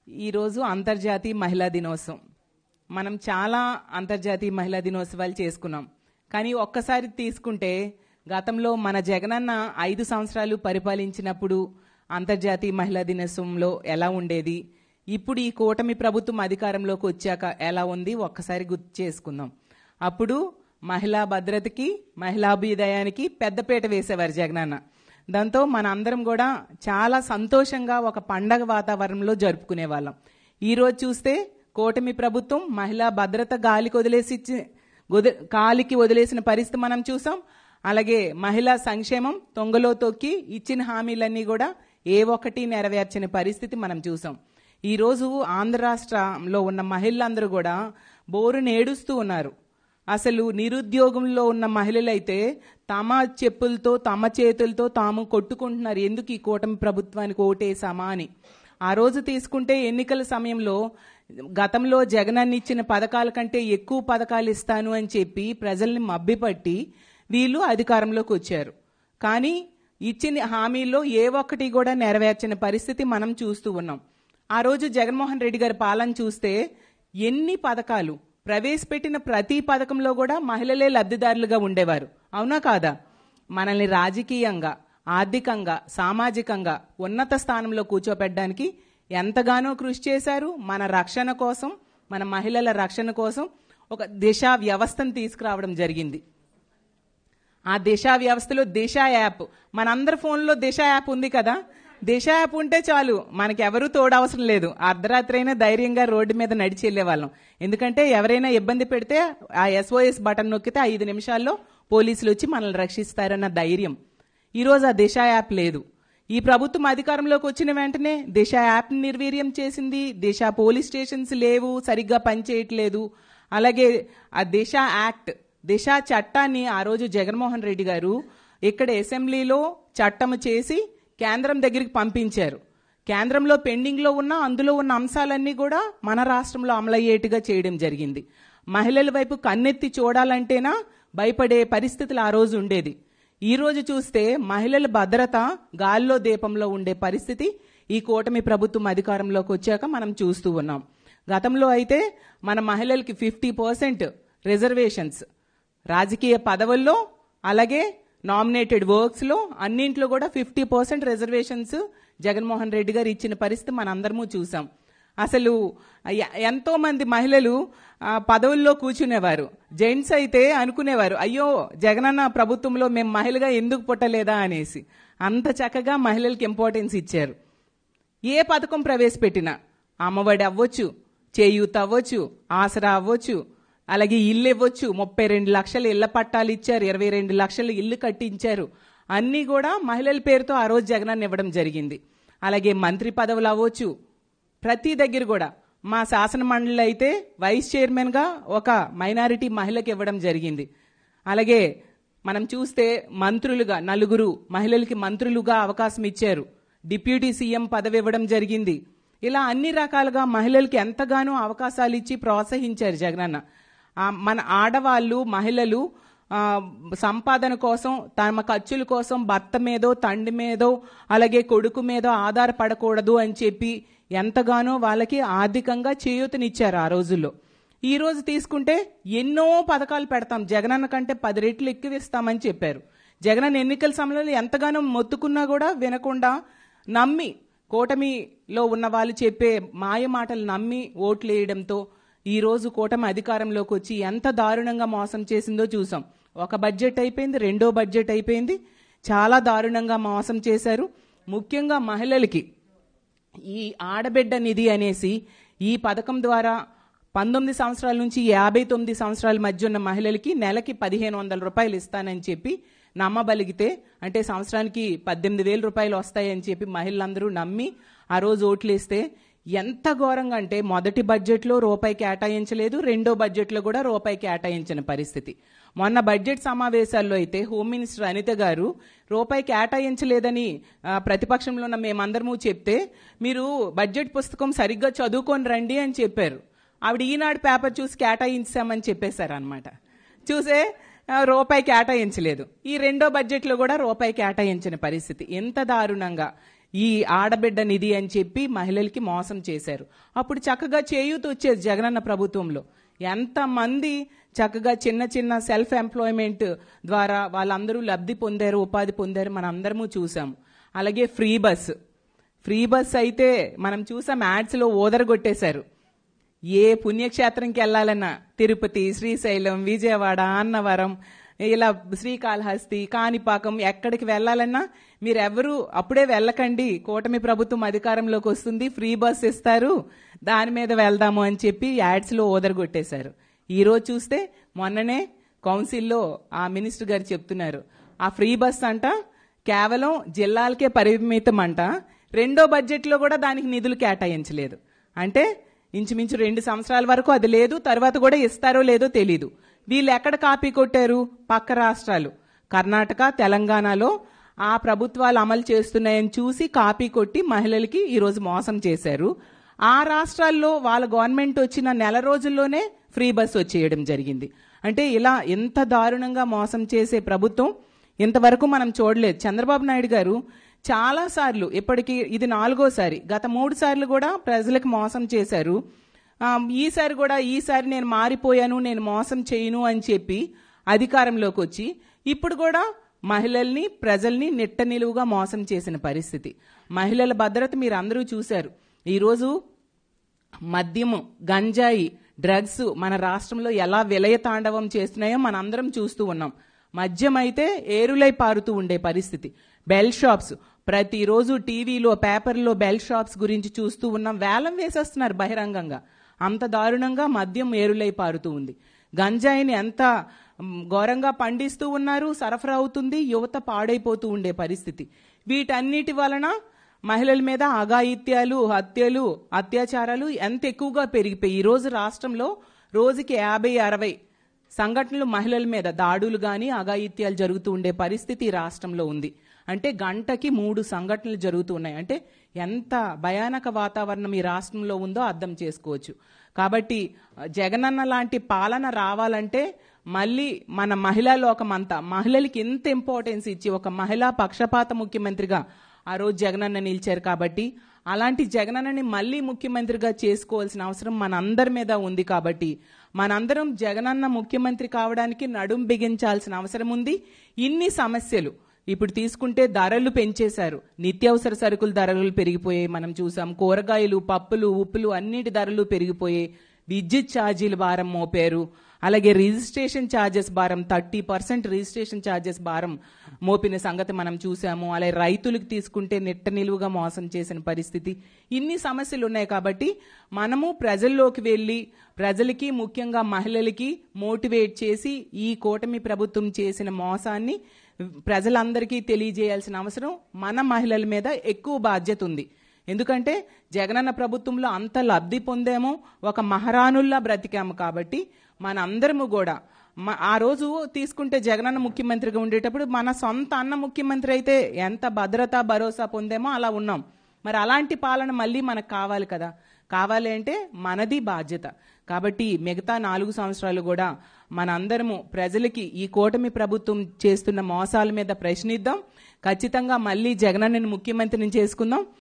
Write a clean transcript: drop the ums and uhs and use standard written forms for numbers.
ఈరోజు అంతర్జాతీయ మహిళా దినోత్సవం. మనం చాలా అంతర్జాతీయ మహిళా దినోత్సవాలు చేసుకున్నాం. కానీ ఒక్కసారి తీసుకుంటే గతంలో మన జగనన్న 5 సంవత్సరాలు పరిపాలించినప్పుడు అంతర్జాతీయ మహిళా దినోత్సవంలో ఎలా ఉండేది, ఇప్పుడు ఈ కూటమి ప్రభుత్వం అధికారంలోకి వచ్చాక ఎలా ఉంది ఒక్కసారి గుర్తు చేసుకుందాం. అప్పుడు మహిళా భద్రతకి, మహిళాభ్యుదయానికి పెద్దపీట వేసేవారు జగనన్న. దాంతో మన అందరం కూడా చాలా సంతోషంగా ఒక పండగ వాతావరణంలో జరుపుకునే వాళ్ళం. ఈరోజు చూస్తే కూటమి ప్రభుత్వం మహిళా భద్రత కాలికి వదిలేసిన పరిస్థితి మనం చూసాం. అలాగే మహిళా సంక్షేమం తొంగలో తొక్కి ఇచ్చిన హామీలన్నీ కూడా ఏ ఒక్కటి నెరవేర్చని పరిస్థితి మనం చూసాం. ఈరోజు ఆంధ్ర రాష్ట్రంలో ఉన్న మహిళలందరూ కూడా బోరుని ఏడుస్తూ ఉన్నారు. అసలు నిరుద్యోగంలో ఉన్న మహిళలైతే తమ చెప్పులతో తమ చేతులతో తాము కొట్టుకుంటున్నారు, ఎందుకు ఈ కూటమి ప్రభుత్వానికి ఓటేసామా అని. ఆ రోజు తీసుకుంటే ఎన్నికల సమయంలో గతంలో జగనన్న ఇచ్చిన పథకాల కంటే ఎక్కువ పథకాలు ఇస్తాను అని చెప్పి ప్రజల్ని మభ్యపట్టి వీళ్ళు అధికారంలోకి వచ్చారు. కానీ ఇచ్చిన హామీల్లో ఏ ఒక్కటి కూడా నెరవేర్చిన పరిస్థితి మనం చూస్తూ ఉన్నాం. ఆ రోజు జగన్మోహన్ రెడ్డి గారి పాలన చూస్తే ఎన్ని పథకాలు ప్రవేశపెట్టిన ప్రతి పథకంలో కూడా మహిళలే లబ్ధిదారులుగా ఉండేవారు. అవునా కాదా? మనల్ని రాజకీయంగా, ఆర్థికంగా, సామాజికంగా ఉన్నత స్థానంలో కూర్చోపెట్టడానికి ఎంతగానో కృషి చేశారు. మన రక్షణ కోసం, మన మహిళల రక్షణ కోసం ఒక దిశా వ్యవస్థను తీసుకురావడం జరిగింది. ఆ దిశా వ్యవస్థలో దిశ యాప్, మనందరి ఫోన్లో దిశ యాప్ ఉంది కదా. దిశ యాప్ ఉంటే చాలు, మనకి ఎవరూ తోడవసరం లేదు. అర్ధరాత్రి అయినా ధైర్యంగా రోడ్డు మీద నడిచి వెళ్లేవాళ్ళం. ఎందుకంటే ఎవరైనా ఇబ్బంది పెడితే ఆ SOS బటన్ నొక్కితే 5 నిమిషాల్లో పోలీసులు వచ్చి మనల్ని రక్షిస్తారన్న ధైర్యం. ఈరోజు ఆ దిశ యాప్ లేదు. ఈ ప్రభుత్వం అధికారంలోకి వచ్చిన వెంటనే దిశ యాప్ నిర్వీర్యం చేసింది. దిశ పోలీస్ స్టేషన్స్ లేవు, సరిగ్గా పనిచేయట్లేదు. అలాగే ఆ దిశ యాక్ట్, దిశ చట్టాన్ని ఆ రోజు జగన్మోహన్ రెడ్డి గారు ఇక్కడ అసెంబ్లీలో చట్టం చేసి కేంద్రం దగ్గరికి పంపించారు. కేంద్రంలో పెండింగ్లో ఉన్న అందులో ఉన్న అంశాలన్నీ కూడా మన రాష్ట్రంలో అమలయ్యేట్టుగా చేయడం జరిగింది. మహిళల వైపు కన్నెత్తి చూడాలంటేనా భయపడే పరిస్థితులు ఆ రోజు ఉండేది. ఈ రోజు చూస్తే మహిళల భద్రత గాల్లో దీపంలో ఉండే పరిస్థితి ఈ కూటమి ప్రభుత్వం అధికారంలోకి వచ్చాక మనం చూస్తూ ఉన్నాం. గతంలో అయితే మన మహిళలకి 50% రిజర్వేషన్స్ రాజకీయ పదవుల్లో, అలాగే నామినేటెడ్ వర్క్స్లో అన్నింట్లో కూడా 50% రిజర్వేషన్స్ జగన్మోహన్ రెడ్డి గారు ఇచ్చిన పరిస్థితి మనందరము చూసాం. అసలు ఎంతో మంది మహిళలు పదవుల్లో కూర్చునేవారు. జెంట్స్ అయితే అనుకునేవారు, అయ్యో జగనన్న ప్రభుత్వంలో మేము మహిళగా ఎందుకు పుట్టలేదా అనేసి. అంత చక్కగా మహిళలకు ఇంపార్టెన్స్ ఇచ్చారు. ఏ పథకం ప్రవేశపెట్టినా, అమ్మఒడి అవ్వచ్చు, చేయూత అవ్వచ్చు, ఆసరా అవ్వచ్చు, అలాగే ఇల్లు ఇవ్వచ్చు, 32 లక్షల ఇళ్ల పట్టాలు ఇచ్చారు, 22 లక్షల ఇల్లు కట్టించారు. అన్నీ కూడా మహిళల పేరుతో ఆ రోజు జగనన్న ఇవ్వడం జరిగింది. అలాగే మంత్రి పదవులు అవ్వచ్చు, ప్రతి దగ్గర కూడా మా శాసన మండలిలో అయితే వైస్ చైర్మన్గా ఒక మైనారిటీ మహిళకి ఇవ్వడం జరిగింది. అలాగే మనం చూస్తే మంత్రులుగా 4 మహిళలకి మంత్రులుగా అవకాశం ఇచ్చారు. డిప్యూటీ సీఎం పదవి ఇవ్వడం జరిగింది. ఇలా అన్ని రకాలుగా మహిళలకి ఎంతగానో అవకాశాలు ఇచ్చి ప్రోత్సహించారు జగనన్న. మన ఆడవాళ్ళు, మహిళలు సంపాదన కోసం, తమ ఖర్చుల కోసం భర్త మీదో, తండ్రి మీదో, అలాగే కొడుకు మీదో ఆధారపడకూడదు అని చెప్పి ఎంతగానో వాళ్ళకి ఆర్థికంగా చేయూతనిచ్చారు ఆ రోజుల్లో. ఈ రోజు తీసుకుంటే ఎన్నో పథకాలు పెడతాం, జగనన్న కంటే 10 రెట్లు ఎక్కువ ఇస్తామని చెప్పారు. జగనన్న ఎన్నికల సమయంలో ఎంతగానో మొత్తుకున్నా కూడా వినకుండా నమ్మి, కూటమిలో ఉన్న వాళ్ళు చెప్పే మాయ మాటలు నమ్మి ఓట్లు వేయడంతో ఈ రోజు కూటమి అధికారంలోకి వచ్చి ఎంత దారుణంగా మోసం చేసిందో చూసాం. ఒక బడ్జెట్ అయిపోయింది, రెండో బడ్జెట్ అయిపోయింది, చాలా దారుణంగా మోసం చేశారు. ముఖ్యంగా మహిళలకి ఈ ఆడబిడ్డ నిధి అనేసి ఈ పథకం ద్వారా 19 సంవత్సరాల నుంచి 59 సంవత్సరాల మధ్య ఉన్న మహిళలకి నెలకి 1,500 రూపాయలు ఇస్తానని చెప్పి నమ్మబలిగితే, అంటే సంవత్సరానికి 18,000 రూపాయలు వస్తాయని చెప్పి మహిళలందరూ నమ్మి ఆ రోజు ఓట్లేస్తే ఎంత ఘోరంగా అంటే మొదటి బడ్జెట్లో రూపాయి కేటాయించలేదు, రెండో బడ్జెట్లో కూడా రూపాయి కేటాయించిన పరిస్థితి. మొన్న బడ్జెట్ సమావేశాల్లో అయితే హోమ్ మినిస్టర్ అనిత గారు రూపాయి కేటాయించలేదని ప్రతిపక్షంలో ఉన్న మేమందరము చెప్తే, మీరు బడ్జెట్ పుస్తకం సరిగ్గా చదువుకొని రండి అని చెప్పారు. ఆవిడ ఈనాడు పేపర్ చూసి కేటాయించామని చెప్పేశారు అనమాట. చూసే రూపాయి కేటాయించలేదు. ఈ రెండో బడ్జెట్లో కూడా రూపాయి కేటాయించిన పరిస్థితి. ఎంత దారుణంగా ఈ ఆడబిడ్డ నిధి అని చెప్పి మహిళలకి మోసం చేశారు. అప్పుడు చక్కగా చేయూత వచ్చేది జగనన్న ప్రభుత్వంలో. ఎంతమంది చక్కగా చిన్న చిన్న సెల్ఫ్ ఎంప్లాయ్మెంట్ ద్వారా వాళ్ళందరూ లబ్ధి పొందారు, ఉపాధి పొందారు, మనం అందరము చూసాము. అలాగే ఫ్రీ బస్ అయితే మనం చూసాం, యాడ్స్లో ఓదరగొట్టేశారు. ఏ పుణ్యక్షేత్రంకి వెళ్ళాలన్నా తిరుపతి, శ్రీశైలం, విజయవాడ, అన్నవరం, ఇలా శ్రీకాళహస్తి, కాణిపాకం ఎక్కడికి వెళ్ళాలన్నా మీరెవరూ అప్పుడే వెళ్ళకండి, కూటమి ప్రభుత్వం అధికారంలోకి వస్తుంది, ఫ్రీ బస్ ఇస్తారు, దాని మీద వెళ్దాము అని చెప్పి యాడ్స్లో ఓదరగొట్టేశారు. ఈరోజు చూస్తే మొన్ననే కౌన్సిల్లో ఆ మినిస్టర్ గారు చెప్తున్నారు, ఆ ఫ్రీ బస్ అంట కేవలం జిల్లాలకే పరిమితం అంట, రెండో బడ్జెట్లో కూడా దానికి నిధులు కేటాయించలేదు. అంటే ఇంచుమించు 2 సంవత్సరాల వరకు అది లేదు, తర్వాత కూడా ఇస్తారో లేదో తెలీదు. వీళ్ళు ఎక్కడ కాపీ కొట్టారు? పక్క రాష్ట్రాలు కర్ణాటక, తెలంగాణలో ఆ ప్రభుత్వాలు అమలు చేస్తున్నాయని చూసి కాపీ కొట్టి మహిళలకి ఈరోజు మోసం చేశారు. ఆ రాష్ట్రాల్లో వాళ్ళ గవర్నమెంట్ వచ్చిన నెల రోజుల్లోనే ఫ్రీ బస్ వచ్చేయడం జరిగింది. అంటే ఇలా ఎంత దారుణంగా మోసం చేసే ప్రభుత్వం ఇంతవరకు మనం చూడలేదు. చంద్రబాబు నాయుడు గారు చాలాసార్లు, ఇప్పటికీ ఇది 4వ సారి, గత 3 సార్లు కూడా ప్రజలకు మోసం చేశారు. ఈసారి నేను మారిపోయాను, నేను మోసం చేయను అని చెప్పి అధికారంలోకి వచ్చి ఇప్పుడు కూడా మహిళల్ని, ప్రజల్ని నిట్ట నిలువుగా మోసం చేసిన పరిస్థితి. మహిళల భద్రత మీరు అందరూ చూశారు. ఈరోజు మద్యము, గంజాయి, డ్రగ్స్ మన రాష్ట్రంలో ఎలా విలయ తాండవం చేస్తున్నాయో మనందరం చూస్తూ ఉన్నాం. మద్యం అయితే ఏరులై పారుతూ ఉండే పరిస్థితి. బెల్ షాప్స్ ప్రతిరోజు టీవీలో, పేపర్లో బెల్ షాప్స్ గురించి చూస్తూ ఉన్నాం. వేలం వేసేస్తున్నారు బహిరంగంగా. అంత దారుణంగా మద్యం ఏరులై పారుతూ ఉంది. గంజాయిని ఎంత ఘోరంగా పండిస్తూ ఉన్నారు, సరఫరా అవుతుంది, యువత పాడైపోతూ ఉండే పరిస్థితి. వీటన్నిటి వలన మహిళల మీద అఘాయిత్యాలు, హత్యలు, అత్యాచారాలు ఎంత ఎక్కువగా పెరిగిపోయి ఈరోజు రాష్ట్రంలో రోజుకి 50-60 సంఘటనలు మహిళల మీద దాడులు కానీ అఘాయిత్యాలు జరుగుతూ ఉండే పరిస్థితి రాష్ట్రంలో ఉంది. అంటే గంటకి 3 సంఘటనలు జరుగుతూ ఉన్నాయి. అంటే ఎంత భయానక వాతావరణం ఈ రాష్ట్రంలో ఉందో అర్థం చేసుకోవచ్చు. కాబట్టి జగనన్న లాంటి పాలన రావాలంటే మళ్ళీ మన మహిళా లోకం అంతా మహిళలకి ఎంత ఇంపార్టెన్స్ ఇచ్చి ఒక మహిళా పక్షపాత ముఖ్యమంత్రిగా ఆ రోజు జగనన్న నిలిచారు. కాబట్టి అలాంటి జగనన్నని మళ్ళీ ముఖ్యమంత్రిగా చేసుకోవాల్సిన అవసరం మనందరి మీద ఉంది. కాబట్టి మనందరం జగనన్న ముఖ్యమంత్రి కావడానికి నడుం బిగించాల్సిన అవసరం ఉంది. ఇన్ని సమస్యలు ఇప్పుడు తీసుకుంటే ధరలు పెంచేశారు. నిత్యావసర సరుకుల ధరలు పెరిగిపోయాయి, మనం చూసాం. కూరగాయలు, పప్పులు, ఉప్పులు అన్నిటి ధరలు పెరిగిపోయాయి. విద్యుత్ ఛార్జీలు భారం మోపారు. అలాగే రిజిస్ట్రేషన్ ఛార్జెస్ భారం 30% రిజిస్ట్రేషన్ ఛార్జెస్ భారం మోపిన సంగతి మనం చూసాము. అలాగే రైతులకు తీసుకుంటే నిట్ట నిలువుగా మోసం చేసిన పరిస్థితి. ఇన్ని సమస్యలు ఉన్నాయి. కాబట్టి మనము ప్రజల్లోకి వెళ్ళి ప్రజలకి, ముఖ్యంగా మహిళలకి మోటివేట్ చేసి ఈ కూటమి ప్రభుత్వం చేసిన మోసాన్ని ప్రజలందరికీ తెలియజేయాల్సిన అవసరం మన మహిళల మీద ఎక్కువ బాధ్యత ఉంది. ఎందుకంటే జగనన్న ప్రభుత్వంలో అంత లబ్ధి పొందాము, ఒక మహారాణుల్లా బ్రతికాము. కాబట్టి మనందరము కూడా ఆ రోజు తీసుకుంటే జగనన్న ముఖ్యమంత్రిగా ఉండేటప్పుడు మన సొంత అన్న ముఖ్యమంత్రి అయితే ఎంత భద్రత, భరోసా పొందామో అలా ఉన్నాం. మరి అలాంటి పాలన మళ్ళీ మనకు కావాలి కదా. కావాలి అంటే మనది బాధ్యత. కాబట్టి మిగతా 4 సంవత్సరాలు కూడా మనందరము ప్రజలకి ఈ కూటమి ప్రభుత్వం చేస్తున్న మోసాల మీద ప్రశ్నిద్దాం. ఖచ్చితంగా మళ్ళీ జగనన్నని ముఖ్యమంత్రిని చేసుకుందాం.